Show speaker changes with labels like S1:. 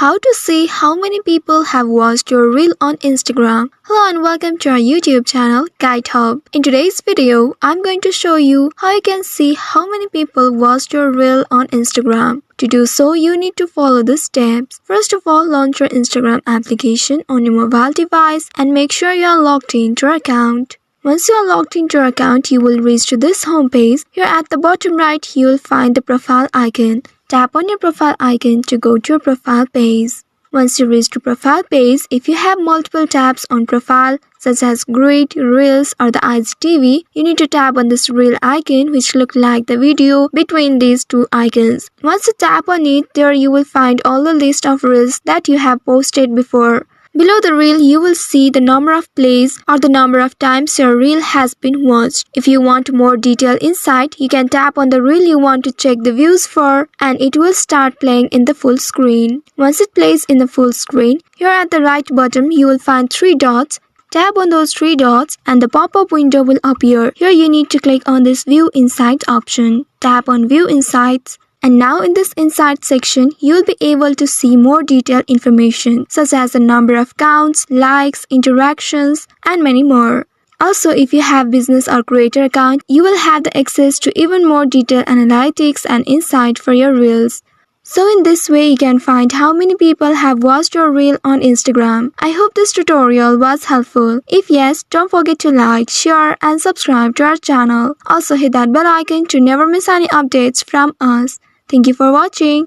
S1: How to see how many people have watched your reel on Instagram. Hello and welcome to our YouTube channel Guide Hub. In today's video, I'm going to show you how you can see how many people watched your reel on Instagram. To do so, you need to follow the steps. First of all, launch your Instagram application on your mobile device and make sure you are logged into your account. Once you are logged into your account, you will reach to this homepage. Here at the bottom right, you will find the profile icon. Tap on your profile icon to go to your profile page. Once you reach to profile page, if you have multiple tabs on profile, such as Grid, Reels or the IGTV, you need to tap on this reel icon which look like the video between these two icons. Once you tap on it, there you will find all the list of reels that you have posted before. Below the reel, you will see the number of plays or the number of times your reel has been watched. If you want more detailed insight, you can tap on the reel you want to check the views for and it will start playing in the full screen. Once it plays in the full screen, here at the right bottom, you will find 3 dots. Tap on those 3 dots and the pop-up window will appear. Here you need to click on this View Insights option. Tap on View Insights. And now in this Insights section, you will be able to see more detailed information such as the number of counts, likes, interactions, and many more. Also, if you have business or creator account, you will have the access to even more detailed analytics and insight for your reels. So in this way, you can find how many people have watched your reel on Instagram. I hope this tutorial was helpful. If yes, don't forget to like, share and subscribe to our channel. Also hit that bell icon to never miss any updates from us. Thank you for watching.